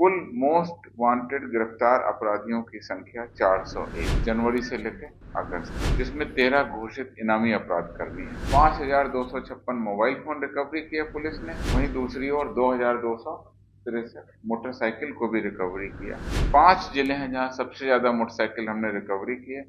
कुल most wanted गिरफ्तार अपराधियों की संख्या 401 जनवरी से लेकर अगस्त, जिसमें 13 घोषित इनामी अपराध कर्मी हैं। 5,256 मोबाइल फोन रिकवरी किए पुलिस ने। वहीं दूसरी ओर 2,263 मोटरसाइकिल को भी रिकवरी किया। 5 जिले हैं जहां सबसे ज्यादा मोटरसाइकिल हमने रिकवरी किए।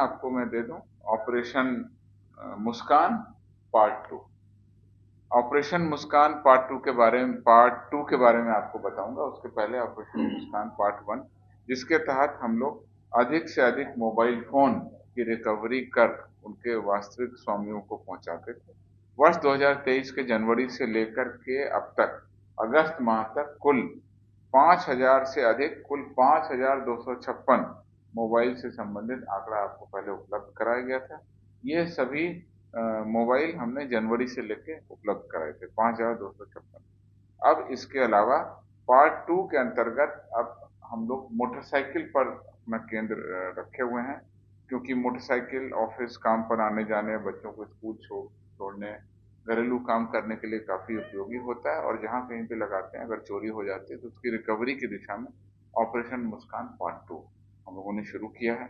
आपको मैं दे दूं, ऑपरेशन मुस्कान पार्ट 2। ऑपरेशन मुस्कान पार्ट टू के बारे में आपको बताऊंगा। उसके पहले ऑपरेशन मुस्कान पार्ट 1, जिसके तहत हम लोग अधिक से अधिक मोबाइल फोन की रिकवरी कर उनके वास्तविक स्वामियों को पहुंचाते थे। वर्ष 2023 के जनवरी से लेकर के अब तक अगस्त माह तक कुल 5,000 से अधिक, कुल 5,256 मोबाइल से संबंधित आंकड़ा आपको पहले उपलब्ध कराया गया था। ये सभी मोबाइल हमने जनवरी से लेके उपलब्ध कराए थे, 5,256। अब इसके अलावा पार्ट 2 के अंतर्गत अब हम लोग मोटरसाइकिल पर अपना केंद्र रखे हुए हैं, क्योंकि मोटरसाइकिल ऑफिस काम पर आने जाने, बच्चों को स्कूल छोड़ने, घरेलू काम करने के लिए काफी उपयोगी होता है। और जहाँ कहीं पे लगाते हैं, अगर चोरी हो जाती है तो उसकी रिकवरी की दिशा में ऑपरेशन मुस्कान पार्ट 2 हम लोगों ने शुरू किया है।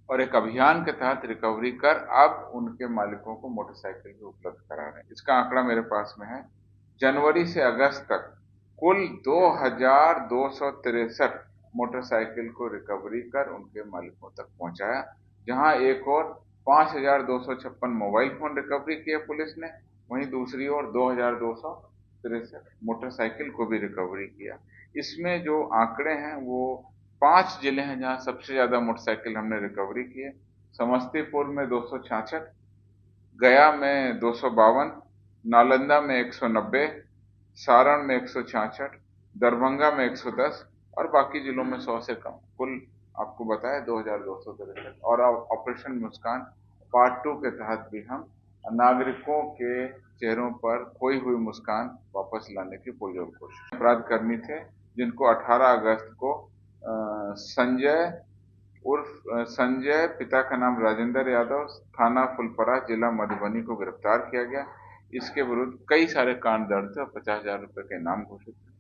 और एक अभियान के तहत रिकवरी कर अब उनके मालिकों को मोटरसाइकिल भी उपलब्ध करा रहे हैं। इसका आंकड़ा मेरे पास में है। जनवरी से अगस्त तक कुल 2,263 मोटरसाइकिल को रिकवरी कर उनके मालिकों तक पहुंचाया, जहां एक और 5,256 मोबाइल फोन रिकवरी किए पुलिस ने। वहीं दूसरी ओर 2,263 मोटरसाइकिल को भी रिकवरी किया। इसमें जो आंकड़े हैं वो 5 जिले हैं जहां सबसे ज्यादा मोटरसाइकिल हमने रिकवरी किए। समस्तीपुर में 266, गया में 252, नालंदा में 190, सारण में 166, दरभंगा में 110 और बाकी जिलों में 100 से कम। कुल आपको बताया 2,263। और ऑपरेशन मुस्कान पार्ट 2 के तहत भी हम नागरिकों के चेहरों पर खोई हुई मुस्कान वापस लाने की पुरजोर कोशिश। अपराध कर्मी थे जिनको 18 अगस्त को संजय, पिता का नाम राजेंद्र यादव, थाना फुलपरा, जिला मधुबनी को गिरफ्तार किया गया। इसके विरुद्ध कई सारे कांड दर्ज थे और 50,000 रुपए के इनाम घोषित थे।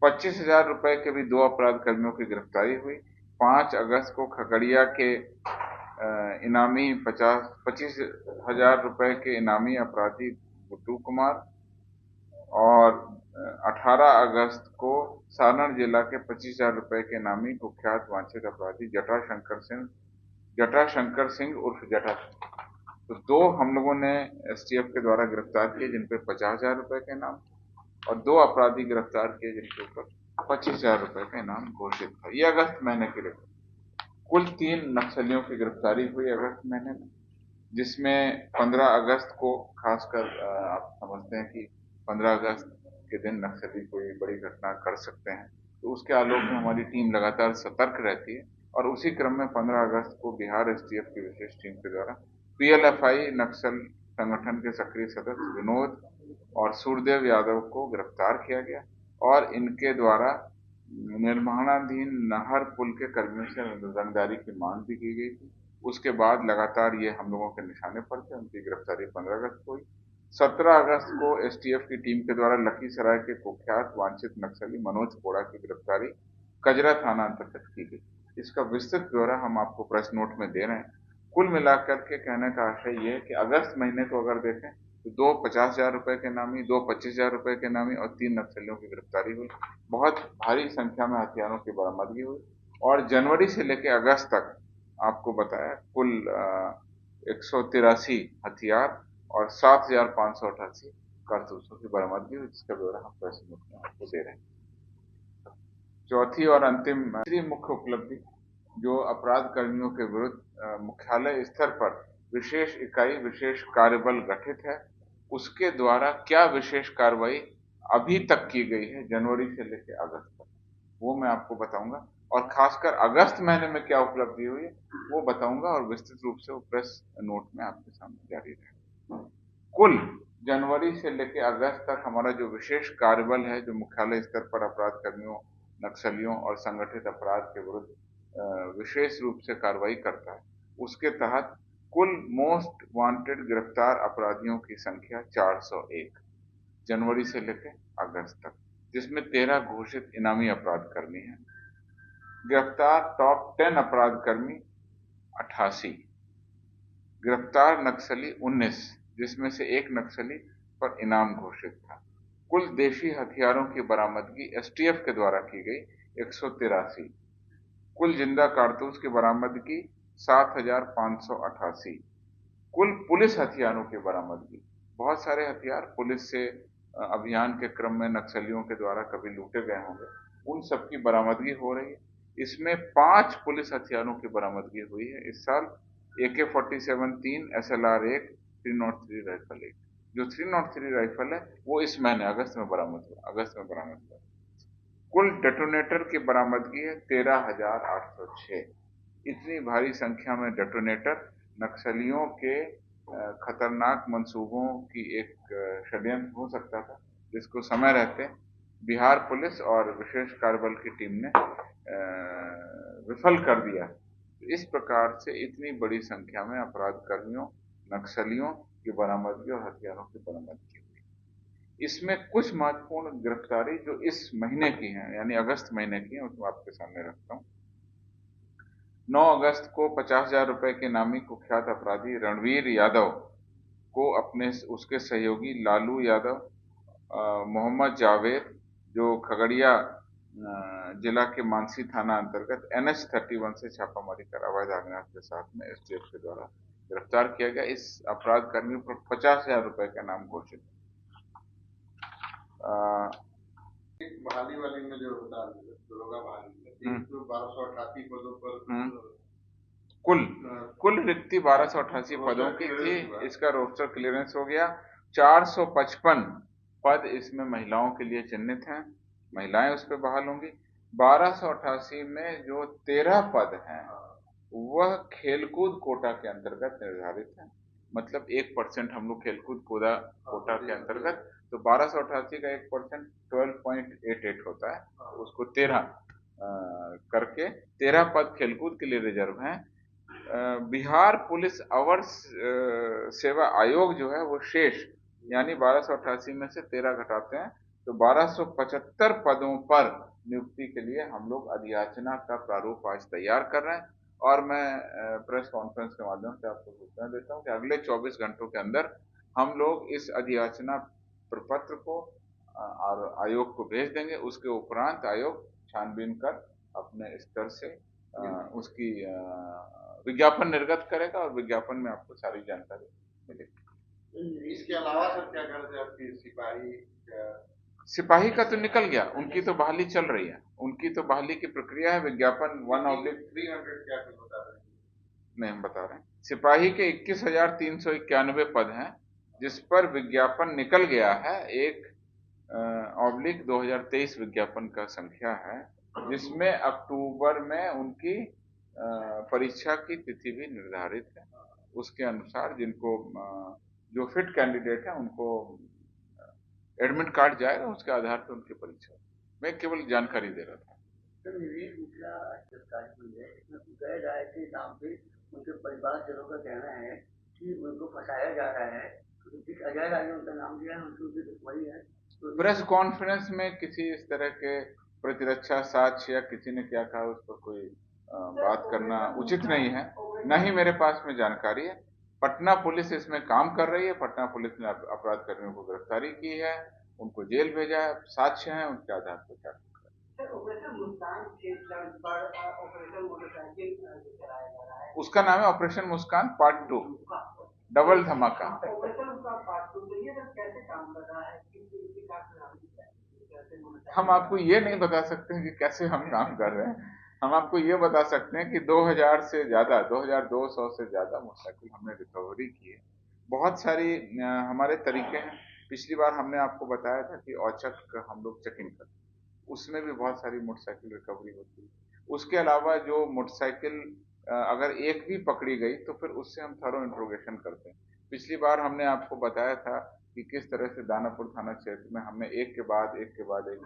25,000 रुपए के भी 2 अपराध कर्मियों की गिरफ्तारी हुई। 5 अगस्त को खगड़िया के इनामी 25,000 रुपए के इनामी अपराधी गुड्डू कुमार और 18 अगस्त को सारण जिला के 25,000 रुपए के इनामी कुख्यात वांछित अपराधी जटाशंकर सिंह उर्फ जटा। तो 2 हम लोगों ने एसटीएफ के द्वारा गिरफ्तार किए जिनपे 50,000 रुपए का इनाम, और 2 अपराधी गिरफ्तार किए जिनके ऊपर 25,000 रुपए का इनाम घोषित था। ये अगस्त महीने के लिए कुल 3 नक्सलियों की गिरफ्तारी हुई अगस्त महीने में, जिसमें 15 अगस्त को खासकर आप समझते हैं कि 15 अगस्त के दिन नक्सली कोई बड़ी घटना कर सकते हैं, तो उसके आलोक में हमारी टीम लगातार सतर्क रहती है। और उसी क्रम में 15 अगस्त को बिहार एसटीएफ की विशेष टीम के द्वारा पीएलएफआई नक्सल संगठन के सक्रिय सदस्य विनोद और सूरदेव यादव को गिरफ्तार किया गया और इनके द्वारा निर्माणाधीन नहर पुल के कर्मियों से रंगदारी की मांग भी की गई थी। उसके बाद लगातार ये हम लोगों के निशाने पर थे। उनकी गिरफ्तारी 15 अगस्त को हुई। 17 अगस्त को एसटीएफ की टीम के द्वारा लखीसराय के कुख्यात वांछित नक्सली मनोज कोड़ा की गिरफ्तारी कजरा थाना अंतर्गत की गई। इसका विस्तृत ब्यौरा हम आपको प्रेस नोट में दे रहे हैं। कुल मिलाकर के कहने का आशय ये है कि अगस्त महीने को अगर देखें तो 2 50,000 रुपए के इनामी, 2 25,000 रुपए के इनामी और 3 नक्सलियों की गिरफ्तारी हुई। बहुत भारी संख्या में हथियारों की बरामदगी हुई। और जनवरी से लेकर अगस्त तक आपको बताया कुल 183 हथियार और 7,588 कारतूसों की बरामदगी हुई, जिसका ब्यौरा हम प्रेस नोट में आपको दे रहे हैं। चौथी और अंतिम मुख्य उपलब्धि, जो अपराध कर्मियों के विरुद्ध मुख्यालय स्तर पर विशेष इकाई, विशेष कार्यबल गठित है, उसके द्वारा क्या विशेष कार्रवाई अभी तक की गई है जनवरी से लेकर अगस्त तक, वो मैं आपको बताऊंगा। और खासकर अगस्त महीने में क्या उपलब्धि हुई है वो बताऊंगा, और विस्तृत रूप से वो प्रेस नोट में आपके सामने जारी रहेगा। कुल जनवरी से लेकर अगस्त तक हमारा जो विशेष कार्यबल है, जो मुख्यालय स्तर पर अपराध कर्मियों, नक्सलियों और संगठित अपराध के विरुद्ध विशेष रूप से कार्रवाई करता है, उसके तहत कुल मोस्ट वांटेड गिरफ्तार अपराधियों की संख्या 401 जनवरी से लेकर अगस्त तक, जिसमें 13 घोषित इनामी अपराध कर्मी हैं। गिरफ्तार टॉप 10 अपराध कर्मी 88, गिरफ्तार नक्सली 19, जिसमें से एक नक्सली पर इनाम घोषित था। कुल देशी हथियारों की बरामदगी एसटीएफ के द्वारा की गई 183, कुल जिंदा कारतूस की बरामदगी 7588, कुल पुलिस हथियारों की बरामदगी, बहुत सारे हथियार पुलिस से अभियान के क्रम में नक्सलियों के द्वारा कभी लूटे गए होंगे, उन सब की बरामदगी हो रही है। इसमें 5 पुलिस हथियारों की बरामदगी हुई है इस साल। AK-47 3, SLR 1, 303 rifle 1। जो 303 राइफल है वो इस महीने अगस्त में बरामद हुआ। कुल डेटोनेटर की बरामदगी है 13,806। इतनी भारी संख्या में डेटोनेटर नक्सलियों के खतरनाक मंसूबों की एक षड्यंत्र हो सकता था, जिसको समय रहते बिहार पुलिस और विशेष कार्यबल की टीम ने विफल कर दिया। इस प्रकार से इतनी बड़ी संख्या में अपराध कर्मियों, नक्सलियों की बरामदगी और हथियारों की बरामदगी हुई। इसमें कुछ महत्वपूर्ण गिरफ्तारी जो इस महीने की हैं, यानी अगस्त महीने की हैं, उसको आपके सामने रखता हूँ। 9 अगस्त को 50,000 रुपए के नामी कुख्यात अपराधी रणवीर यादव को उसके सहयोगी लालू यादव, मोहम्मद जावेद, जो खगड़िया जिला के मानसी थाना अंतर्गत NH-31 से छापामारी कर अवैध अज्ञात के साथ में एसटीएफ के द्वारा गिरफ्तार किया गया। इस अपराध कर्मी पर 50,000 रुपए का नाम घोषित। बहाली वाली में जो होता है दरोगा बहाली, 1288 पदों पर कुल रिक्ति 1288 पदों की थी। इसका रोस्टर क्लियरेंस हो गया। 455 पद इसमें महिलाओं के लिए चिन्हित हैं, महिलाएं उस पर बहाल होंगी। 1288 में जो 13 पद हैं वह खेलकूद कोटा के अंतर्गत निर्धारित है, मतलब 1% हम लोग खेलकूद कोटा के अंतर्गत, तो 1288 का 1% 12.88 होता है, उसको 13 करके 13 पद खेलकूद के लिए रिजर्व हैं। बिहार पुलिस अवर सेवा आयोग जो है वो शेष, यानी 1288 में से 13 घटाते हैं तो 1275 पदों पर नियुक्ति के लिए हम लोग अधियाचना का प्रारूप आज तैयार कर रहे हैं। और मैं प्रेस कॉन्फ्रेंस के माध्यम से आपको सूचना देता हूं कि अगले 24 घंटों के अंदर हम लोग इस अधियाचना प्रपत्र को और आयोग को भेज देंगे। उसके उपरांत आयोग छानबीन कर अपने स्तर से उसकी विज्ञापन निर्गत करेगा और विज्ञापन में आपको सारी जानकारी मिलेगी। इसके अलावा सर क्या करते हैं आपकी सिपाही का तो निकल गया, उनकी तो बहाली चल रही है, उनकी तो बहाली की प्रक्रिया है। विज्ञापन 1/300 क्या बता रहे हैं? नहीं, हम बता रहे हैं सिपाही के 21,391 पद हैं, जिस पर विज्ञापन निकल गया है। 1/2023 विज्ञापन का संख्या है, जिसमें अक्टूबर में उनकी परीक्षा की तिथि भी निर्धारित है। उसके अनुसार जिनको जो फिट कैंडिडेट है उनको एडमिट कार्ड जाएगा, उसके आधार पर उनकी परीक्षा। मैं केवल जानकारी दे रहा था। उनके परिवारजनों का कहना है कि उनको फंसाया जा रहा है, जिस अजय राय ने उनका नाम दिया है उनकी दुश्मनी है। प्रेस कॉन्फ्रेंस में किसी इस तरह के प्रतिरक्षा साक्ष्य या किसी ने क्या कहा उस पर कोई बात करना उचित नहीं है, न ही मेरे पास में जानकारी है। पटना पुलिस इसमें काम कर रही है। पटना पुलिस ने अपराध कर्मियों को गिरफ्तारी की है, उनको जेल भेजा है, साक्ष्य हैं, उनके आधार पर क्या उसका नाम है ऑपरेशन मुस्कान पार्ट 2, डबल धमाका। हम आपको ये नहीं बता सकते हैं कि कैसे हम काम कर रहे हैं। हम आपको ये बता सकते हैं कि 2000 से ज्यादा 2200 से ज्यादा मोटरसाइकिल हमने रिकवरी की है। बहुत सारी हमारे तरीके हैं। पिछली बार हमने आपको बताया था कि औचक हम लोग चेकिंग करते, उसमें भी बहुत सारी मोटरसाइकिल रिकवरी होती है। उसके अलावा जो मोटरसाइकिल अगर एक भी पकड़ी गई तो फिर उससे हम थरो इंट्रोगेशन करते हैं। पिछली बार हमने आपको बताया था कि किस तरह से दानापुर थाना क्षेत्र में हमने एक के बाद एक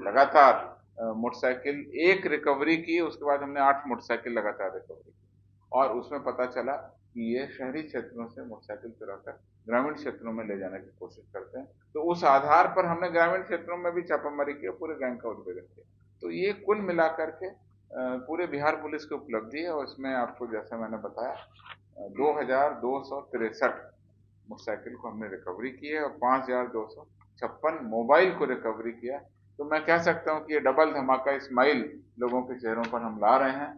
लगातार मोटरसाइकिल एक रिकवरी की, उसके बाद हमने 8 मोटरसाइकिल लगातार रिकवरी की और उसमें पता चला कि ये शहरी क्षेत्रों से मोटरसाइकिल चुराकर ग्रामीण क्षेत्रों में ले जाने की कोशिश करते हैं। तो उस आधार पर हमने ग्रामीण क्षेत्रों में भी छापामारी की और पूरे गैंग का उद्भेदन किया। तो ये कुल मिलाकर के पूरे बिहार पुलिस की उपलब्धि है और इसमें आपको जैसा मैंने बताया 2263 मोटरसाइकिल को हमने रिकवरी की है और 5256 मोबाइल को रिकवरी किया। तो मैं कह सकता हूँ कि ये डबल धमाका स्माइल लोगों के चेहरों पर हम ला रहे हैं।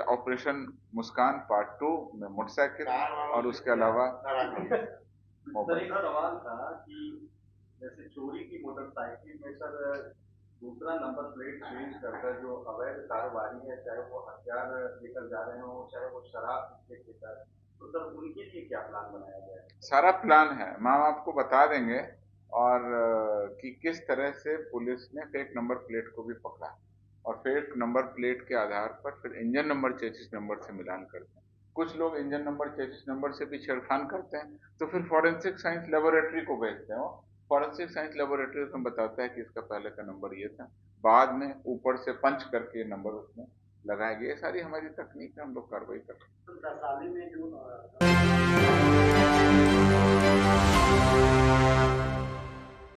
ऑपरेशन मुस्कान पार्ट 2 में मोटरसाइकिल और उसके अलावा सर एक सवाल था कि जैसे चोरी की मोटरसाइकिल में सर दूसरा नंबर प्लेट चेंज कर जो अवैध कारोबारी है, चाहे वो हथियार लेकर जा रहे हो चाहे वो शराब लेकर, तो सर उनके लिए क्या प्लान बनाया गया है? सारा प्लान है, हम आपको बता देंगे और कि किस तरह से पुलिस ने फेक नंबर प्लेट को भी पकड़ा और फेक नंबर प्लेट के आधार पर फिर इंजन नंबर चेसिस नंबर से मिलान करते हैं। कुछ लोग इंजन नंबर चेसिस नंबर से भी छेड़खान करते हैं, तो फिर फॉरेंसिक साइंस लेबोरेटरी को भेजते हैं। फॉरेंसिक साइंस लेबोरेटरी हमें बताता है कि इसका पहले का नंबर ये था, बाद में ऊपर से पंच करके नंबर उसमें लगाया गया। ये सारी हमारी तकनीक है, हम लोग कार्रवाई करते हैं। वैशाली में जो